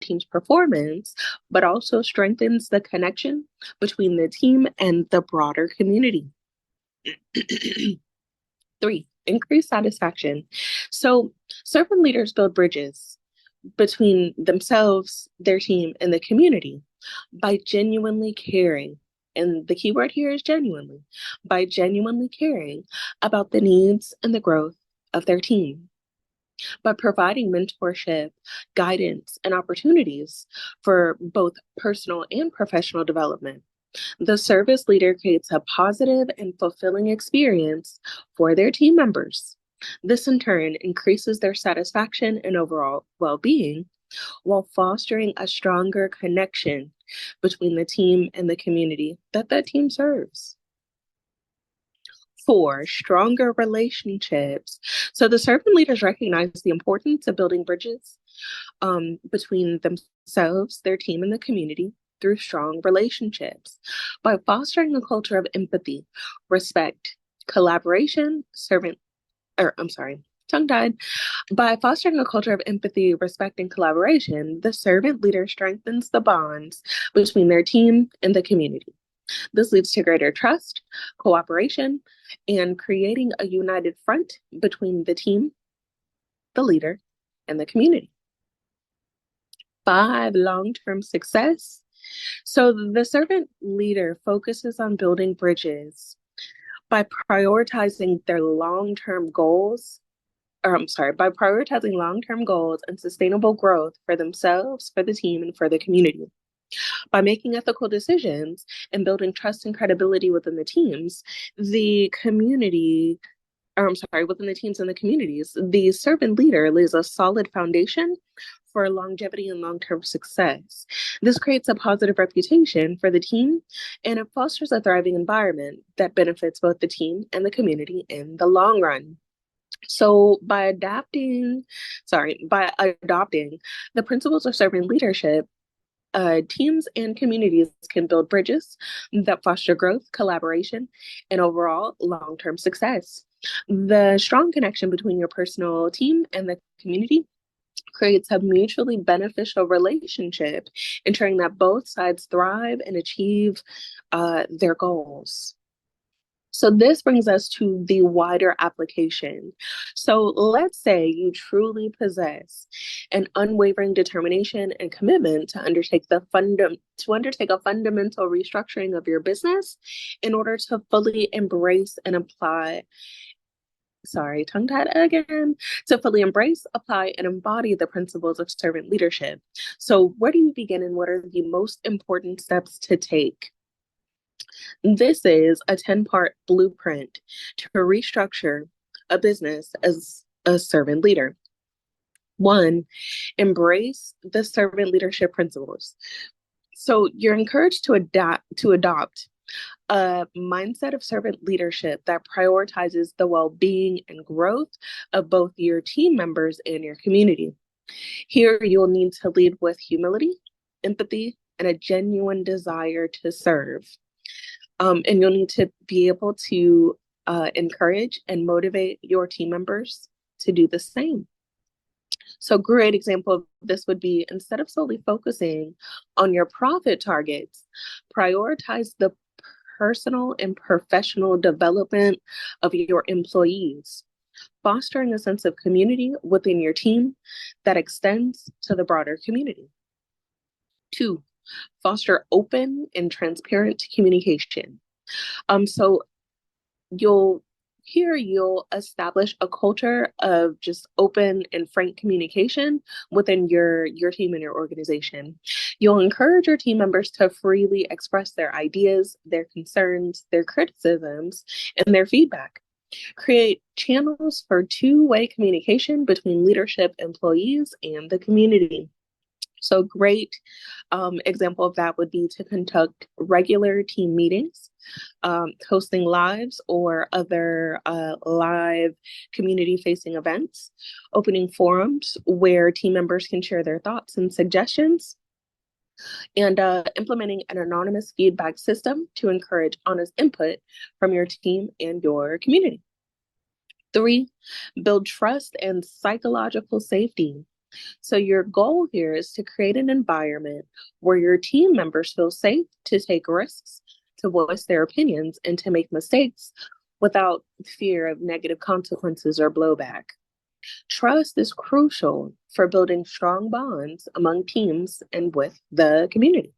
team's performance, but also strengthens the connection between the team and the broader community. 3, increase satisfaction. So, servant leaders build bridges between themselves, their team, and the community by genuinely caring. And the key word here is genuinely, by genuinely caring about the needs and the growth of their team, by providing mentorship, guidance, and opportunities for both personal and professional development. The service leader creates a positive and fulfilling experience for their team members. This in turn increases their satisfaction and overall well being while fostering a stronger connection between the team and the community that team serves. 4, stronger relationships. So the servant leaders recognize the importance of building bridges between themselves, their team, and the community through strong relationships by fostering a culture of empathy, respect, collaboration, tongue-tied. By fostering a culture of empathy, respect, and collaboration, the servant leader strengthens the bonds between their team and the community. This leads to greater trust, cooperation, and creating a united front between the team, the leader, and the community. 5, long-term success. So the servant leader focuses on building bridges by prioritizing their long-term goals, by prioritizing long-term goals and sustainable growth for themselves, for the team, and for the community. By making ethical decisions and building trust and credibility within the teams, within the teams and the communities, the servant leader lays a solid foundation for longevity and long-term success. This creates a positive reputation for the team, and it fosters a thriving environment that benefits both the team and the community in the long run. So by adopting the principles of servant leadership, teams and communities can build bridges that foster growth, collaboration, and overall long-term success. The strong connection between your personal team and the community creates a mutually beneficial relationship, ensuring that both sides thrive and achieve their goals. So this brings us to the wider application. So let's say you truly possess an unwavering determination and commitment to undertake a fundamental restructuring of your business in order to fully embrace and apply tongue-tied again, to fully embrace, apply, and embody the principles of servant leadership. So where do you begin and what are the most important steps to take? This is a 10-part blueprint to restructure a business as a servant leader. 1, embrace the servant leadership principles. So you're encouraged to adopt a mindset of servant leadership that prioritizes the well-being and growth of both your team members and your community. Here, you'll need to lead with humility, empathy, and a genuine desire to serve. And you'll need to be able to encourage and motivate your team members to do the same. So a great example of this would be, instead of solely focusing on your profit targets, prioritize the personal and professional development of your employees, fostering a sense of community within your team that extends to the broader community. 2, foster open and transparent communication. So you'll establish a culture of just open and frank communication within your team and your organization. You'll encourage your team members to freely express their ideas, their concerns, their criticisms, and their feedback. Create channels for two-way communication between leadership, employees, and the community. So great example of that would be to conduct regular team meetings, hosting lives or other live community-facing events, opening forums where team members can share their thoughts and suggestions, and implementing an anonymous feedback system to encourage honest input from your team and your community. 3, build trust and psychological safety. So your goal here is to create an environment where your team members feel safe to take risks, to voice their opinions, and to make mistakes without fear of negative consequences or blowback. Trust is crucial for building strong bonds among teams and with the community.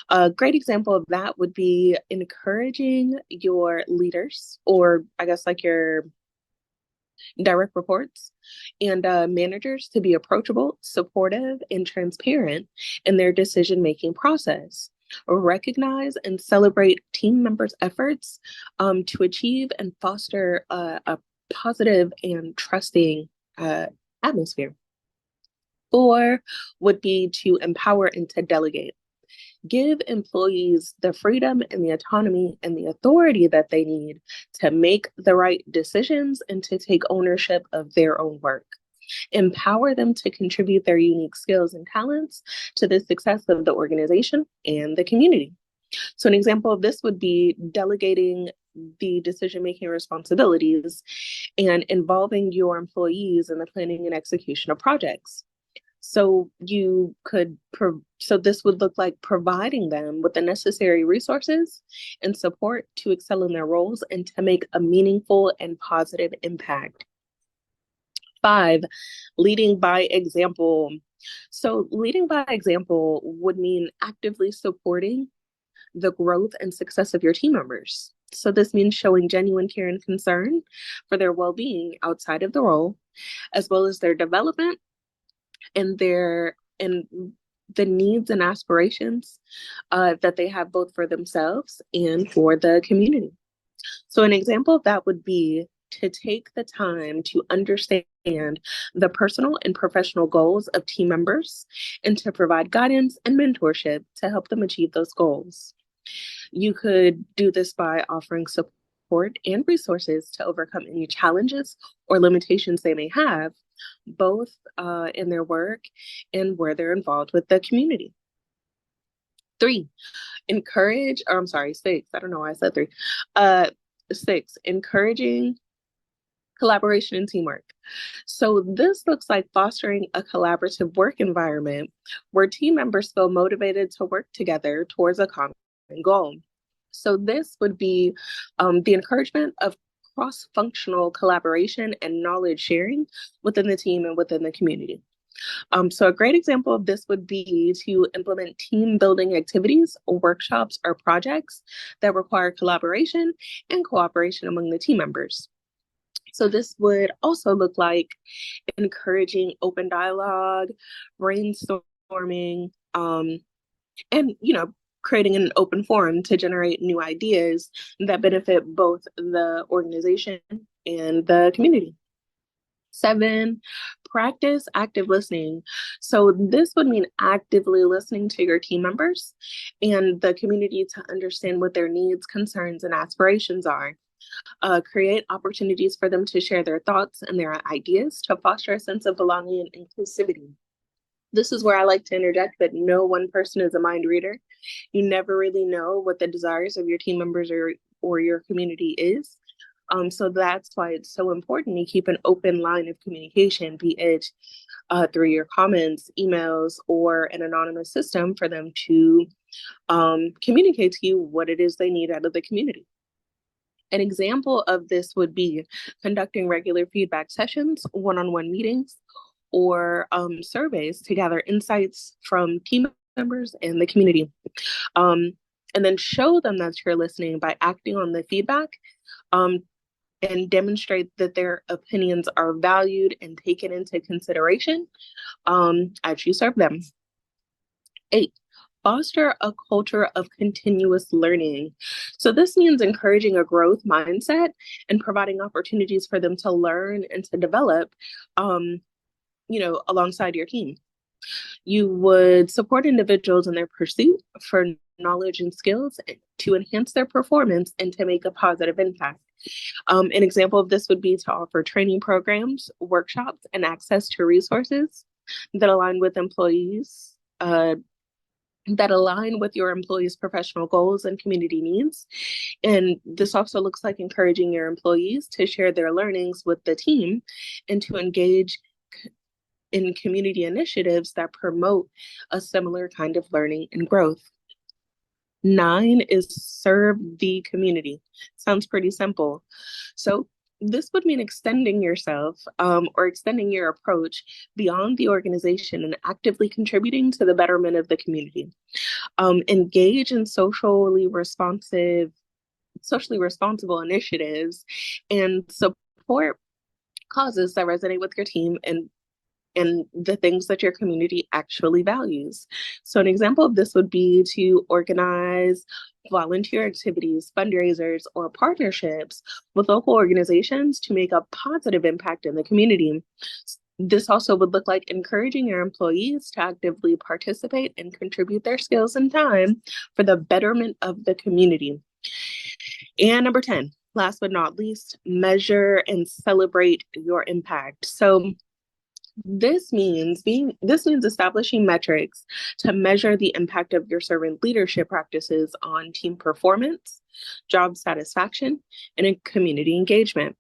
A great example of that would be encouraging your leaders, or I guess like your direct reports and managers, to be approachable, supportive, and transparent in their decision making process. Recognize and celebrate team members' efforts to achieve and foster a positive and trusting atmosphere. Four would be to empower and to delegate. Give employees the freedom and the autonomy and the authority that they need to make the right decisions and to take ownership of their own work. Empower them to contribute their unique skills and talents to the success of the organization and the community. So, an example of this would be delegating the decision making responsibilities and involving your employees in the planning and execution of projects. So so this would look like providing them with the necessary resources and support to excel in their roles and to make a meaningful and positive impact. Five, leading by example. So leading by example would mean actively supporting the growth and success of your team members. So this means showing genuine care and concern for their well-being outside of the role, as well as their development and the needs and aspirations that they have both for themselves and for the community. So an example of that would be to take the time to understand the personal and professional goals of team members and to provide guidance and mentorship to help them achieve those goals. You could do this by offering support and resources to overcome any challenges or limitations they may have, both in their work and where they're involved with the community. Three, encourage, or I'm sorry, six, I don't know why I said three. Six, encouraging collaboration and teamwork. So this looks like fostering a collaborative work environment where team members feel motivated to work together towards a common goal. So this would be the encouragement of cross-functional collaboration and knowledge sharing within the team and within the community. So a great example of this would be to implement team building activities, or workshops, or projects that require collaboration and cooperation among the team members. So this would also look like encouraging open dialogue, brainstorming, and creating an open forum to generate new ideas that benefit both the organization and the community. Seven, practice active listening. So this would mean actively listening to your team members and the community to understand what their needs, concerns, and aspirations are. Create opportunities for them to share their thoughts and their ideas to foster a sense of belonging and inclusivity. This is where I like to interject that no one person is a mind reader. You never really know what the desires of your team members or your community is. So that's why it's so important to keep an open line of communication, be it through your comments, emails, or an anonymous system for them to communicate to you what it is they need out of the community. An example of this would be conducting regular feedback sessions, one-on-one meetings, or surveys to gather insights from team members and the community. And then show them that you're listening by acting on the feedback and demonstrate that their opinions are valued and taken into consideration as you serve them. 8, foster a culture of continuous learning. So this means encouraging a growth mindset and providing opportunities for them to learn and to develop, alongside your team. You would support individuals in their pursuit for knowledge and skills to enhance their performance and to make a positive impact. An example of this would be to offer training programs, workshops, and access to resources that align with your employees' professional goals and community needs. And this also looks like encouraging your employees to share their learnings with the team and to engage in community initiatives that promote a similar kind of learning and growth. 9 is serve the community. Sounds pretty simple. So this would mean extending yourself or extending your approach beyond the organization and actively contributing to the betterment of the community. Engage in socially responsible initiatives and support causes that resonate with your team and the things that your community actually values. So an example of this would be to organize volunteer activities, fundraisers, or partnerships with local organizations to make a positive impact in the community. This also would look like encouraging your employees to actively participate and contribute their skills and time for the betterment of the community. And number 10, last but not least, measure and celebrate your impact. So this means establishing metrics to measure the impact of your servant leadership practices on team performance, job satisfaction, and in community engagement.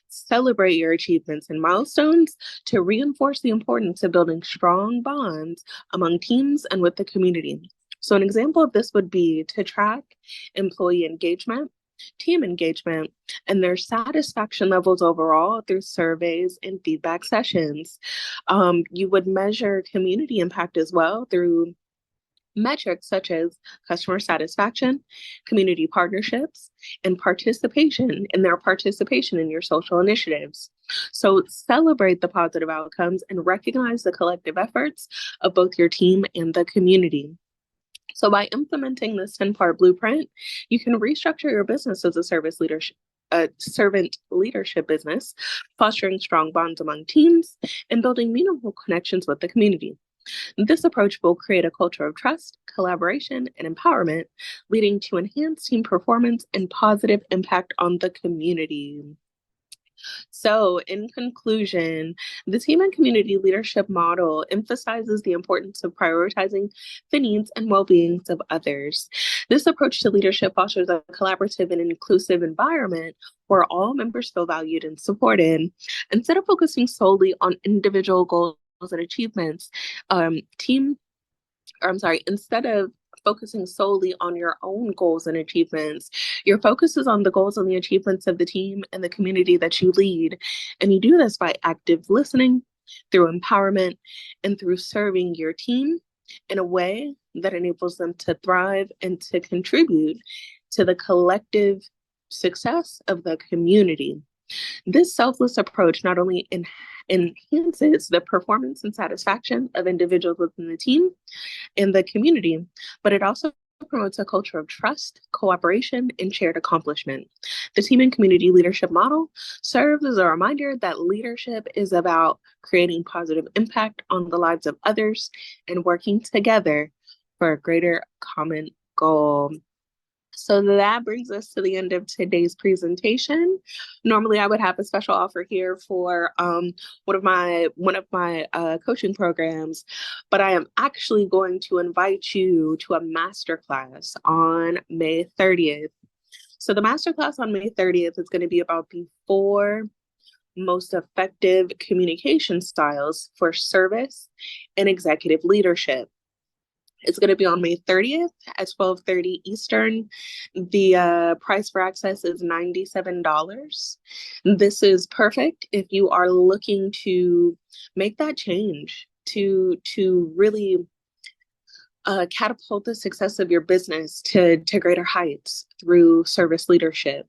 Celebrate your achievements and milestones to reinforce the importance of building strong bonds among teams and with the community. So an example of this would be to track employee engagement, team engagement, and their satisfaction levels overall through surveys and feedback sessions. You would measure community impact as well through metrics such as customer satisfaction, community partnerships, and participation in your social initiatives. So celebrate the positive outcomes and recognize the collective efforts of both your team and the community. So by implementing this 10-part blueprint, you can restructure your business as a servant leadership business, fostering strong bonds among teams and building meaningful connections with the community. This approach will create a culture of trust, collaboration, and empowerment, leading to enhanced team performance and positive impact on the community. So, in conclusion, the team and community leadership model emphasizes the importance of prioritizing the needs and well beings of others. This approach to leadership fosters a collaborative and inclusive environment where all members feel valued and supported. Instead of focusing solely on individual goals and achievements, instead of focusing solely on your own goals and achievements, your focus is on the goals and the achievements of the team and the community that you lead. And you do this by active listening, through empowerment, and through serving your team in a way that enables them to thrive and to contribute to the collective success of the community. This selfless approach not only enhances the performance and satisfaction of individuals within the team and the community, but it also promotes a culture of trust, cooperation, and shared accomplishment. The team and community leadership model serves as a reminder that leadership is about creating positive impact on the lives of others and working together for a greater common goal. So that brings us to the end of today's presentation. Normally, I would have a special offer here for one of my coaching programs, but I am actually going to invite you to a masterclass on May 30th. So the masterclass on May 30th is going to be about the 4 most effective communication styles for service and executive leadership. It's going to be on May 30th at 12:30 Eastern. The price for access is $97. This is perfect if you are looking to make that change, to really catapult the success of your business to greater heights through service leadership.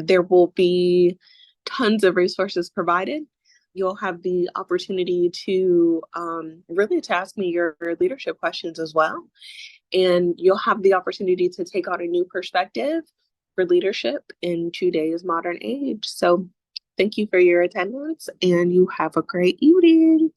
There will be tons of resources provided. You'll have the opportunity to really to ask me your leadership questions as well. And you'll have the opportunity to take on a new perspective for leadership in today's modern age. So thank you for your attendance, and you have a great evening.